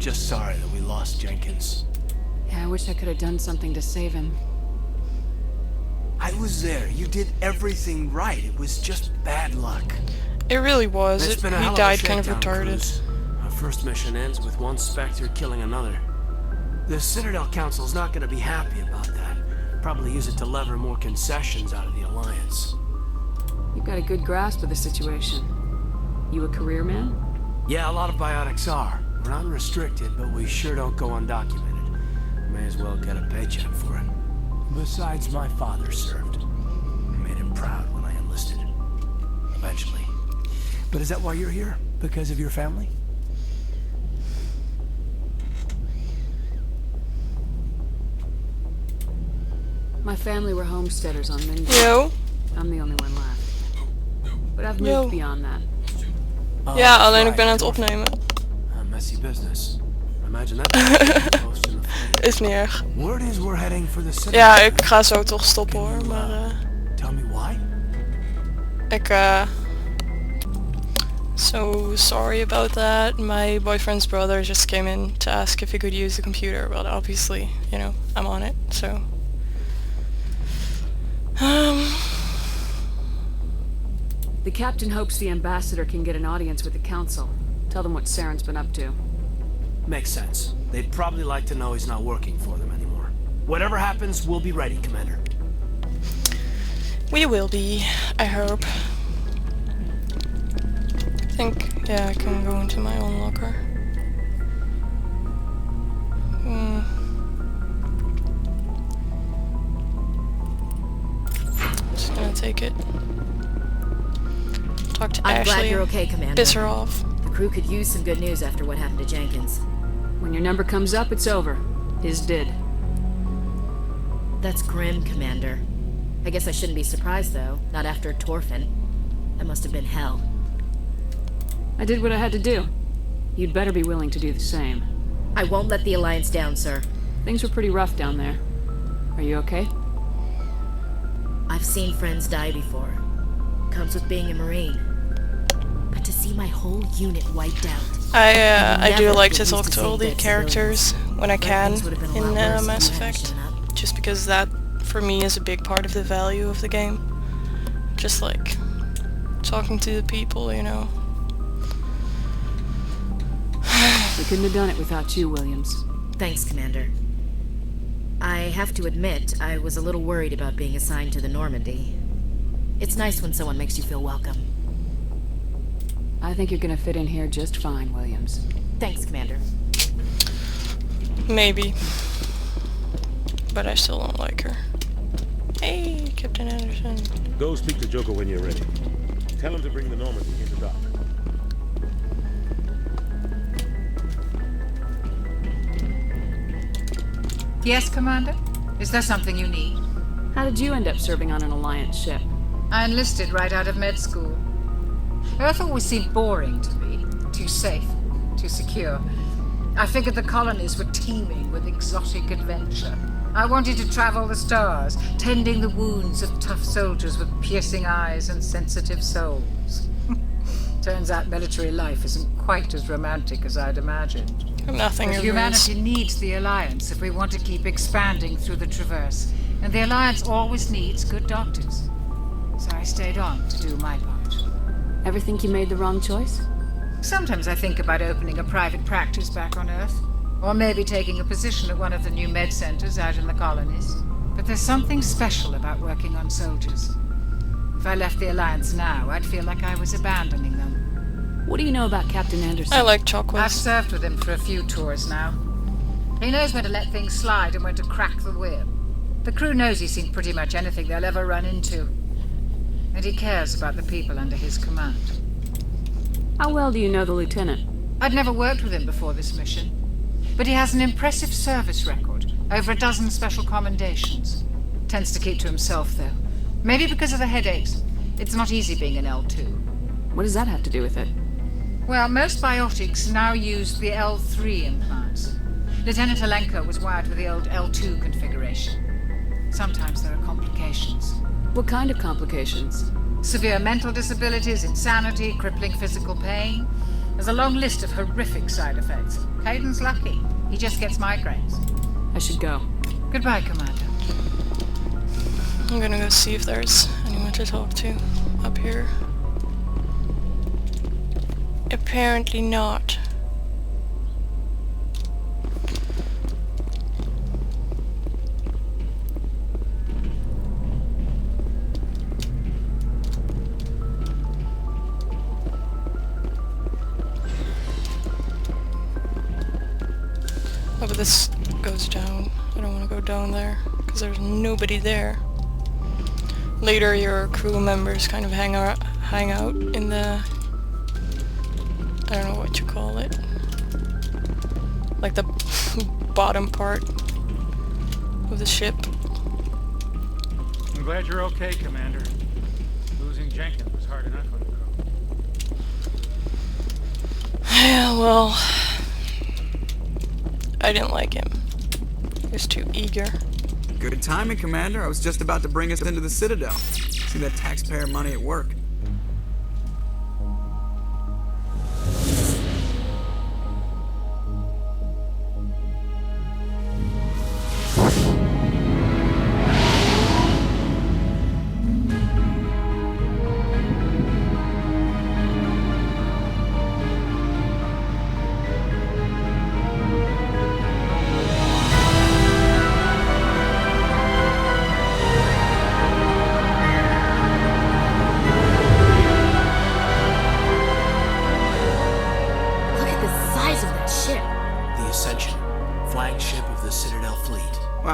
just sorry that we lost Jenkins. Yeah, I wish I could have done something to save him. I was there. You did everything right. It was just bad luck. It really was. It's been a He hell of a died kind of shakedown retarded. cruise. Our first mission ends with one Spectre killing another. The Citadel Council's not going to be happy about that. Probably use it to lever more concessions out of the Alliance. You've got a good grasp of the situation. You a career man? Yeah, a lot of biotics are. We're not restricted, but we sure don't go undocumented. May as well get a paycheck for it. Besides, my father served. I made him proud when I enlisted. Eventually. But is that why you're here? Because of your family? My family were homesteaders on Mindy. Yo. I'm the only one left. But I've moved beyond that. Ja, alleen ik ben aan het opnemen. Messy business. Imagine that. Is niet erg. Word is we're heading for the city. Ja, ik ga zo toch stoppen hoor, maar Tell me why? ik so sorry about that. My boyfriend's brother just came in to ask if he could use the computer, but obviously, you know, I'm on it, so The captain hopes the ambassador can get an audience with the council. Tell them what Saren's been up to. Makes sense. They'd probably like to know he's not working for them anymore. Whatever happens, we'll be ready, Commander. we will be, I hope. I think, yeah, I can go into my own locker. Just gonna take it. Talk to I'm Ashley. glad you're okay, Commander. Piss her off. The crew could use some good news after what happened to Jenkins. When your number comes up, it's over. His did. That's grim, Commander. I guess I shouldn't be surprised, though. Not after Torfin. That must have been hell. I did what I had to do. You'd better be willing to do the same. I won't let the Alliance down, sir. Things were pretty rough down there. Are you okay? I've seen friends die before. Comes with being a Marine. But to see my whole unit wiped out... I do never like to get talk used to to all the seeing dead characters when I can Things would have been a in lot worse if Mass you hadn't Effect. shown up. Just because that, for me, is a big part of the value of the game. Just like talking to the people, you know. We couldn't have done it without you, Williams. Thanks, Commander. I have to admit, I was a little worried about being assigned to the Normandy. It's nice when someone makes you feel welcome. I think you're gonna fit in here just fine, Williams. Thanks, Commander. Maybe. But I still don't like her. Hey, Captain Anderson. Go speak to Joker when you're ready. Tell him to bring the Normandy into dock. Yes, Commander? Is there something you need? How did you end up serving on an Alliance ship? I enlisted right out of med school. Earth always seemed boring to me. Too safe, too secure. I figured the colonies were teeming with exotic adventure. I wanted to travel the stars, tending the wounds of tough soldiers with piercing eyes and sensitive souls. Turns out military life isn't quite as romantic as I'd imagined. Nothing But ever humanity is. needs the Alliance if we want to keep expanding through the Traverse. And the Alliance always needs good doctors. So I stayed on to do my part. Ever think you made the wrong choice? Sometimes I think about opening a private practice back on Earth. Or maybe taking a position at one of the new med centers out in the colonies. But there's something special about working on soldiers. If I left the Alliance now, I'd feel like I was abandoning them. What do you know about Captain Anderson? I like I've chocolates. served with him for a few tours now. He knows when to let things slide and when to crack the whip. The crew knows he's seen pretty much anything they'll ever run into. And he cares about the people under his command. How well do you know the lieutenant? I'd never worked with him before this mission. But he has an impressive service record, over a dozen special commendations. Tends to keep to himself, though. Maybe because of the headaches. It's not easy being an L2. What does that have to do with it? Well, most biotics now use the L3 implants. Lieutenant Alenko was wired with the old L2 configuration. Sometimes there are complications. What kind of complications? Severe mental disabilities, insanity, crippling physical pain. There's a long list of horrific side effects. Caden's lucky. He just gets migraines. I should go. Goodbye, Commander. I'm gonna go see if there's anyone to talk to up here. Apparently not. Oh, but this goes down. I don't want to go down there, because there's nobody there. Later, your crew members kind of hang out in the... I don't know what you call it. Like the bottom part of the ship. I'm glad you're okay, Commander. Losing Jenkins was hard enough on the crew. Yeah, well... I didn't like him. He was too eager. Good timing, Commander. I was just about to bring us into the Citadel. See that taxpayer money at work.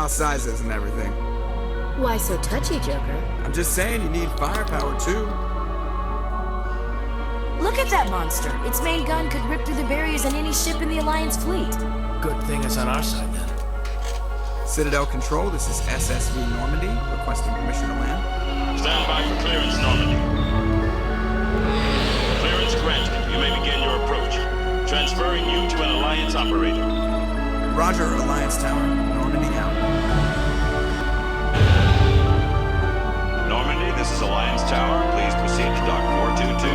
Sizes and everything. Why so touchy, Joker? I'm just saying you need firepower too. Look at that monster. Its main gun could rip through the barriers in any ship in the Alliance fleet. Good thing it's on our side then. Citadel Control, this is SSV Normandy, requesting permission to land. Stand by for clearance, Normandy. Clearance granted. You may begin your approach. Transferring you to an Alliance operator. Roger, Alliance Tower. Normandy out. Normandy, this is Alliance Tower. Please proceed to Dock 422.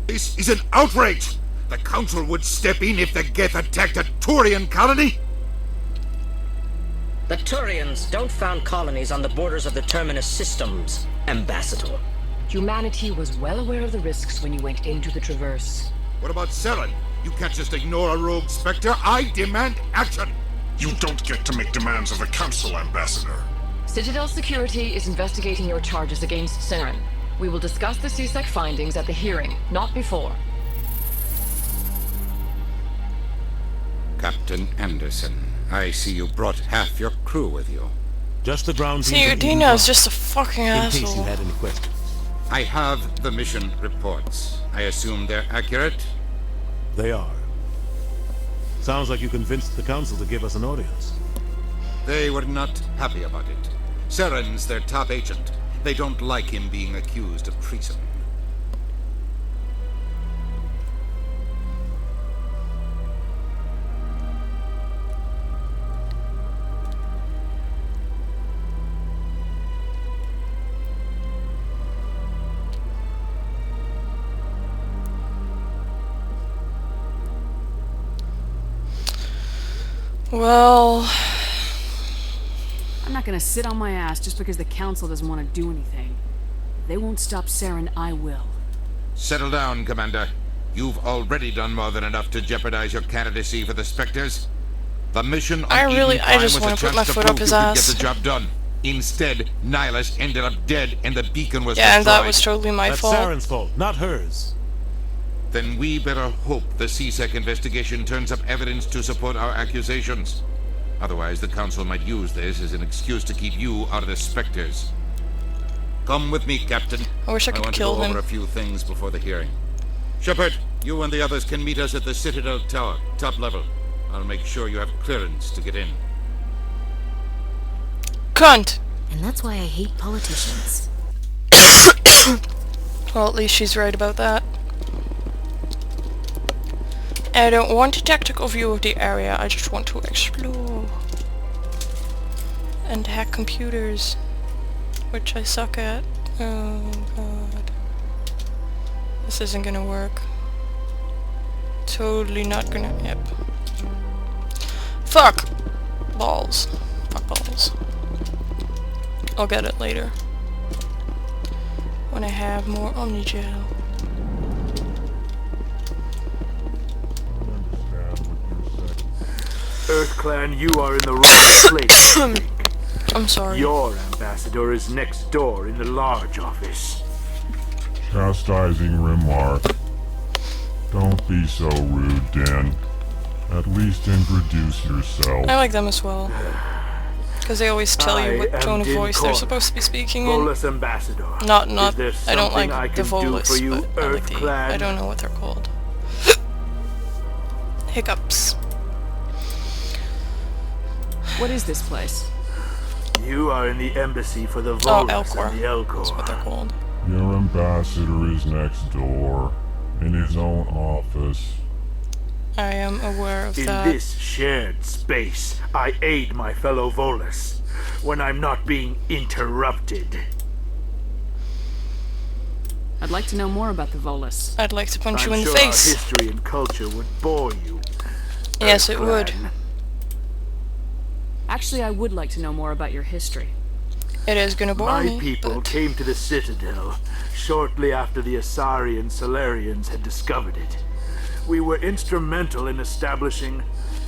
This is an outrage! The Council would step in if the Geth attacked a Turian colony? The Turians don't found colonies on the borders of the Terminus systems, Ambassador. Humanity was well aware of the risks when you went into the Traverse. What about Saren? You can't just ignore a rogue Spectre. I demand action! You don't get to make demands of the Council, Ambassador. Citadel Security is investigating your charges against Saren. We will discuss the CSEC findings at the hearing, not before. Captain Anderson, I see you brought half your crew with you. Just the ground team. See, Udina's just a fucking in asshole. case you had any questions. I have the mission reports. I assume they're accurate? They are. Sounds like you convinced the Council to give us an audience. They were not happy about it. Saren's their top agent. They don't like him being accused of treason. Well... I'm not gonna sit on my ass just because the Council doesn't want to do anything. If they won't stop Saren, I will. Settle down, Commander. You've already done more than enough to jeopardize your candidacy for the Spectres. The mission on Eden Prime just was want a to put my chance to foot up prove his you could ass. get the job done. Instead, Nihilus ended up dead and the beacon was Yeah, destroyed. and that was totally my That's fault. Saren's fault, not hers. Then we better hope the CSEC investigation turns up evidence to support our accusations. Otherwise, the Council might use this as an excuse to keep you out of the Spectres. Come with me, Captain. I wish I could want kill to go him. over a few things before the hearing. Shepard, you and the others can meet us at the Citadel Tower, top level. I'll make sure you have clearance to get in. Cunt! And that's why I hate politicians. Well, at least she's right about that. I don't want a tactical view of the area, I just want to explore. And hack computers. Which I suck at. Oh god. This isn't gonna work. Totally not gonna... Yep. Fuck! Balls. Fuck balls. I'll get it later. When I have more Omnigel. EarthClan, you are in the wrong place. I'm sorry. Your ambassador is next door in the large office. Chastising remark. Don't be so rude, Dan. At least introduce yourself. I like them as well. Because they always tell you what tone of voice they're supposed to be speaking in. Volus ambassador. Not, I don't like the Volus, but I like the... I don't know what they're called. Hiccups. What is this place? You are in the embassy for the Volus and the Elcor. That's what they're called. Your ambassador is next door, in his own office. I am aware of that. In this shared space, I aid my fellow Volus when I'm not being interrupted. I'd like to know more about the Volus. I'd like to punch you in the I'm face. sure our history and culture would bore you. Yes, it would. Actually, I would like to know more about your history. It is gonna bore me, My people came to the Citadel shortly after the Asari and Solarians had discovered it. We were instrumental in establishing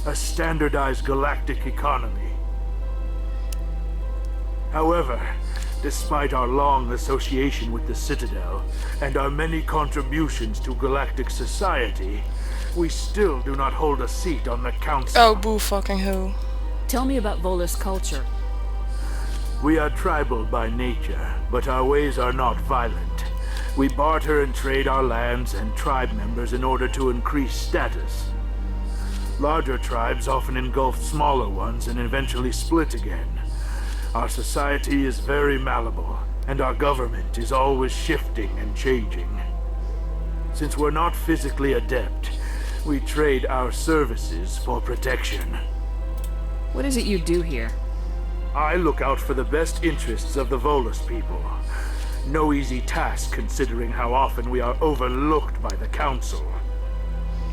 a standardized galactic economy. However, despite our long association with the Citadel and our many contributions to galactic society, we still do not hold a seat on the council. Oh, boo fucking who. Tell me about Volus culture. We are tribal by nature, but our ways are not violent. We barter and trade our lands and tribe members in order to increase status. Larger tribes often engulf smaller ones and eventually split again. Our society is very malleable, and our government is always shifting and changing. Since we're not physically adept, we trade our services for protection. What is it you do here? I look out for the best interests of the Volus people. No easy task considering how often we are overlooked by the Council.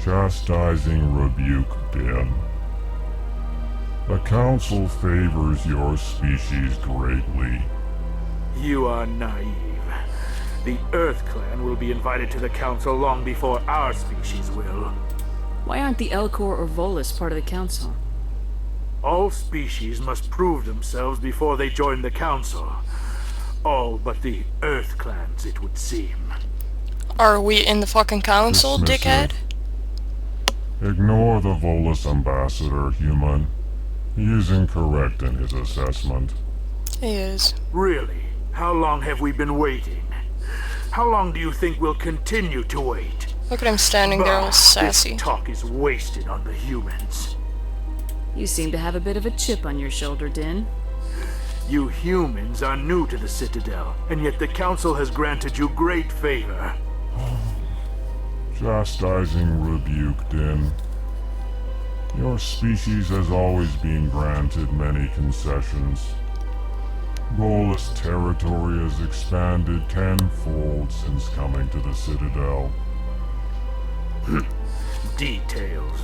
Chastising rebuke, Dan. The Council favors your species greatly. You are naive. The EarthClan will be invited to the Council long before our species will. Why aren't the Elcor or Volus part of the Council? All species must prove themselves before they join the Council. All but the EarthClans, it would seem. Are we in the fucking council, dickhead? Ignore the Volus ambassador, human. He is incorrect in his assessment. He is. Really? How long have we been waiting? How long do you think we'll continue to wait? Look at him standing there all sassy. This talk is wasted on the humans. You seem to have a bit of a chip on your shoulder, Din. You humans are new to the Citadel, and yet the Council has granted you great favor. Chastising rebuke, Din. Your species has always been granted many concessions. Volus territory has expanded tenfold since coming to the Citadel. Details.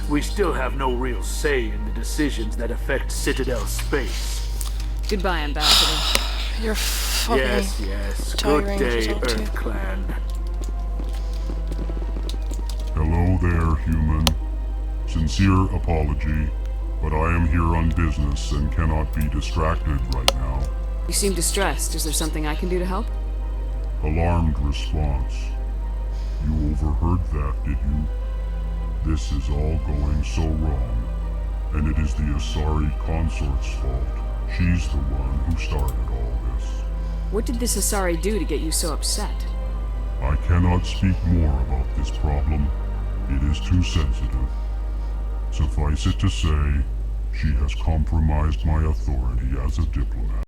We still have no real say in the decisions that affect Citadel space. Goodbye, Ambassador. You're fucking yes. Good day, EarthClan. Hello there, human. Sincere apology, but I am here on business and cannot be distracted right now. You seem distressed. Is there something I can do to help? Alarmed response. You overheard that, did you? This is all going so wrong, and it is the Asari consort's fault. She's the one who started all this. What did this Asari do to get you so upset? I cannot speak more about this problem. It is too sensitive. Suffice it to say, she has compromised my authority as a diplomat.